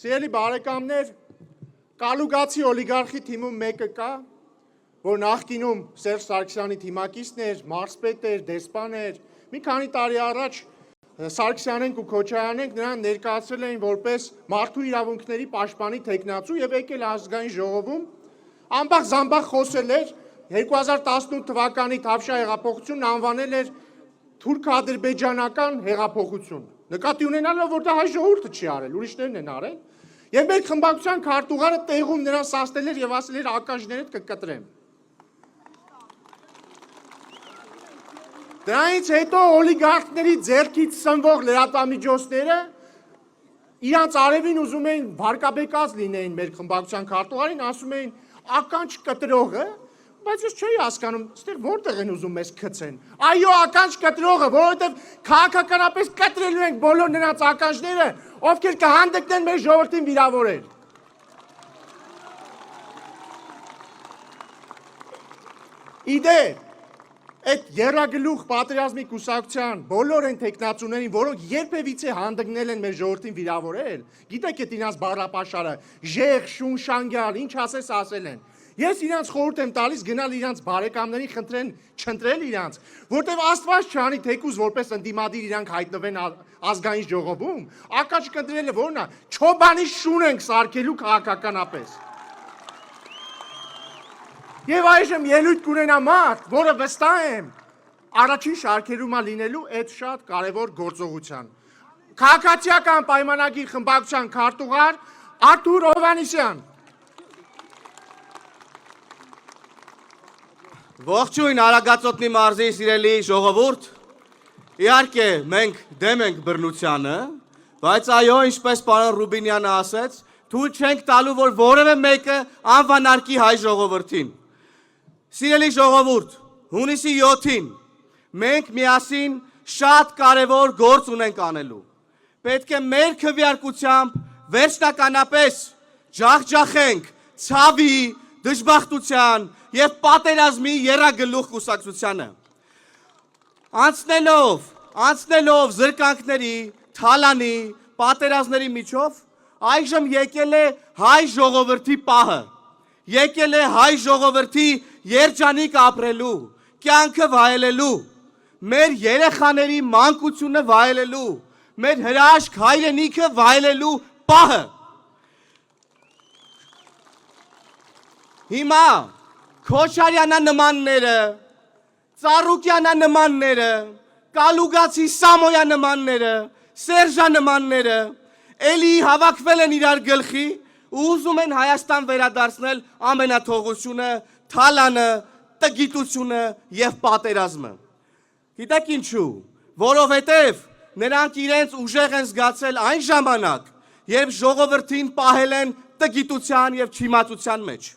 Սիրելի բարեկամներ, կալուգացի օլիգարխի թիմում մեկը կա, որ նախկինում Սերժ Սարգսյանի թիմակիցն էր, մարզպետ էր, դեսպան էր, մի քանի տարի առաջ Սարգսյանենք ու Քոչարյանենք նրան ներկայացրել էին որպես մարդու իրավունքների պաշտպանի թեկնածու եւ եկել ազգային ժողովում, ամբախ զամբախ խոսել էր, 2018 թվականի Թավշյա հեղափոխությունն անվանել էր թուրք-ադրբեջանական հեղափոխություն, նկատի ունենալով, որ դա հայ ժողովուրդը չի արել, ուրիշներն են արել, եւ մեր խմբակցության քարտուղարը տեղում նրան սաստել էր եւ ասել էր ականջներդ կկտրեմ։ Դրանից հետո օլիգարխների ձեռքից սնվող լրատվամիջոցները իրանց արևին ուզում էին վարկաբեկած լինեին մեր խմբակցության քարտուղարին, ասում էին ականջ կտրողը, բայց ես չէի հասկանում, ստեղ որտեղ են ուզում մեզ գցեն։ Այո, ականջ կտրողը, որովհետև քաղաքականապես կտրելու ենք բոլոր նրանց ականջները, ովքեր կհանդգնեն մեր ժողովրդին վիրավորել։ Իդեպ, այդ եռագլուխ պատերազմի կուսակցության բոլոր են թեկնածուներին, որոնք երբևիցե հանդգնել են մեր ժողովրդին վիրավորել, գիտեք այդ իրանց բառապաշարը, ժեղ, շուն, շանգյալ, ինչ ասես ասել են։ Ես իրանց խորհուրդ եմ տալիս գնալ իրանց բարեկամներին խնդրեն չընտրել իրանց, որտեղ Աստված չանի թեկուզ որպես ընդդիմադիր իրանք հայտնվեն ազգային ժողովում, ականջ կընտրելը որն է, չոբանի շուն ենք սարքելու քաղաքականապես։ Եվ այժմ ելույթ կունենա մարդ, որը վստահ եմ, առաջին շարքերում է լինելու այդ շատ կարևոր գործողության։ Քաղաքացիական պայմանագիր խմբակցության քարտուղար Արթուր Հովհաննիսյան։ Ողջույն Արագածոտնի մարզի սիրելի ժողովուրդ, իհարկե մենք դեմ ենք բռնությանը, բայց այո, ինչպես պարոն Ռուբինյանը ասեց, թույլ չենք տալու, որ որևէ մեկը անվանարկի հայ ժողովրդին։ Սիրելի ժողովուրդ, հունիսի 7-ին մենք միասին շատ կարևոր գործ ունենք անելու։ Պետք է մեր քվեարկությամբ վերջնականապես ջախջախենք ցավի, դժբախտության եւ պատերազմի եռագլուխ կուսակցությանը։ Անցնելով զրկանքների, թալանի, պատերազմների միջով, այժմ եկել է հայ ժողովրդի պահը, եկել է հայ ժողովրդի երջանիկ ապրելու, կյանքը վայելելու, մեր երեխաների մանկությունը վայելելու, մեր հրաշք հայրենիքը վայելելու պահը։ Հիմա Քոչարյանա նմանները, Ծառուկյանա նմանները, Կալուգացի Սամոյա նմանները, Սերժա նմանները էլի հավաքվել են իրար գլխի ու ուզում են Հայաստան վերադարձնել ամենաթողությունը, թալանը, տգիտությունը եւ պատերազմը։ Գիտեք ինչու, որովհետեւ նրանք իրենց ուժեղ են զգացել այն ժամանակ, երբ ժողովրդին պահել են տգիտության եւ չիմացության մեջ։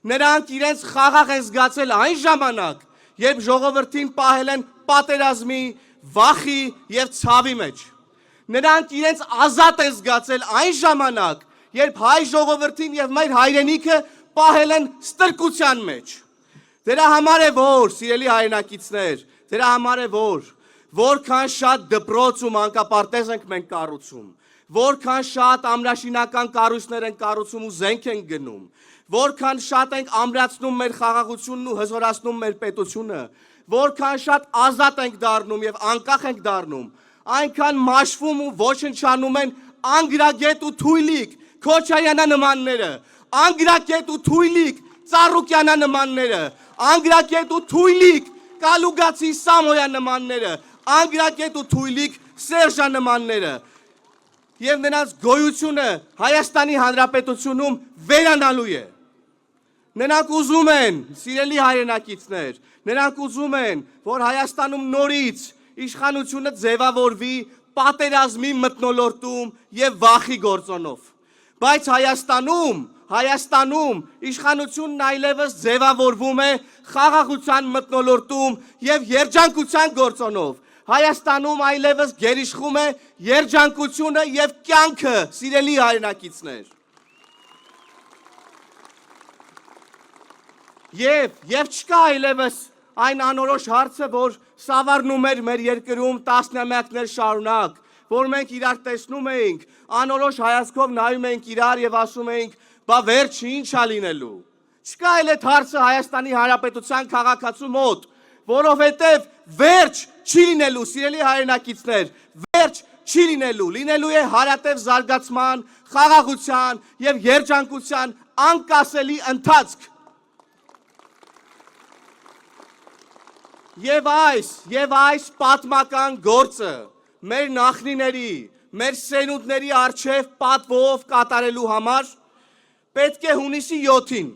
Նրանք իրենց խաղաղ են զգացել այն ժամանակ, երբ ժողովրդին պահել են պատերազմի, վախի եւ ցավի մեջ։ Նրանք իրենց ազատ են զգացել այն ժամանակ, երբ հայ ժողովրդին եւ մեր հայրենիքը պահել են ստրկության մեջ։ Դրա համար է որ, սիրելի հայրենակիցներ, դրա համար է որքան շատ դպրոց ու մանկապարտեզ ենք մենք կառուցում, որքան շատ ամրաշինական կառույցներ են կառուցում ու զենք են գնում, որքան շատ ենք ամրացնում մեր խաղաղությունն ու հզորացնում մեր պետությունը, որքան շատ ազատ ենք դառնում եւ անկախ ենք դառնում, այնքան մաշվում ու ոչնչանում են անգրագետ ու թույլիկ Քոչարյանա նմանները, անգրագետ ու թույլիկ Ծառուկյանա նմանները, անգրագետ ու թույլիկ Կալուգացի Սամոյա նմանները, անգրագետ ու թույլիկ Սերժա նմանները։ Եվ նրանց գոյությունը Հայաստանի Հանրապետությունում վերանալու է։ Նրանք ուզում են, սիրելի հայրենակիցներ, նրանք ուզում են, որ Հայաստանում նորից իշխանությունը ձևավորվի պատերազմի մթնոլորտում եւ վախի գործոնով։ Բայց Հայաստանում իշխանությունն այլևս ձևավորվում է խաղաղության մթնոլորտում եւ երջանկության գործոնով։ Հայաստանում այլևս գերիշխում է երջանկությունը եւ կյանքը, սիրելի հայրենակիցներ։ Եվ չկա այլևս այն անորոշ հարցը, որ սավառնում էր մեր երկրում տասնամյակներ շարունակ, որ մենք իրար տեսնում էինք, անորոշ հայացքով նայում էինք իրար եւ ասում էինք, բա վերջը ինչ ա լինելու։ Չկա էլ այդ հարցը Հայաստանի Հանրապետության քաղաքացու մոտ, որովհետեւ վերջ չի լինելու, սիրելի հայրենակիցներ, վերջ չի լինելու է հարատև զարգացման, խաղաղության եւ երջանկության անկասելի ընթացք։ Եվ այս պատմական գործը մեր նախնիների, մեր սերունդների առջև պատվով կատարելու համար պետք է հունիսի 7-ին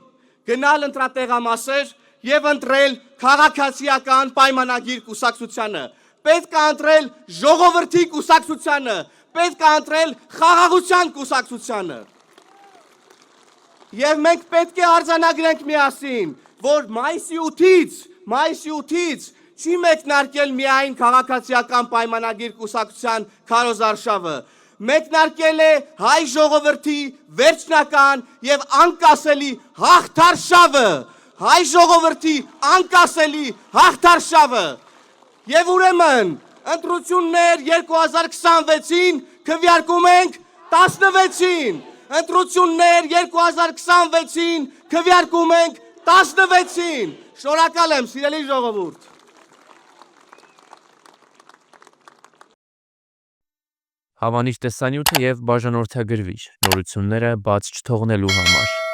գնալ ընտրատեղամասեր եւ ընտրել քաղաքացիական պայմանագիր կուսակցությանը, պետք է ընտրել ժողովրդի կուսակցությանը, պետք է ընտրել խաղաղության կուսակցությանը։ Եվ մենք պետք է արձանագրենք միասին, որ մայիսի 8-ից չի մեկնարկել միայն քաղաքացիական պայմանագիր կուսակցության քարոզարշավը, մեկնարկել է հայ ժողովրդի վերջնական եւ անկասելի հաղթարշավը, հայ ժողովրդի անկասելի հաղթարշավը։ Եվ ուրեմն ընտրություններ 2026-ին քվեարկում ենք 16-ին, ընտրություններ 2026-ին քվեարկում ենք 16-ին։ Շնորհակալ եմ, սիրելի ժողովուրդ։ Հավանիր տեսանյութը եւ բաժանորդագրվիր նորությունները բաց չթողնելու համար։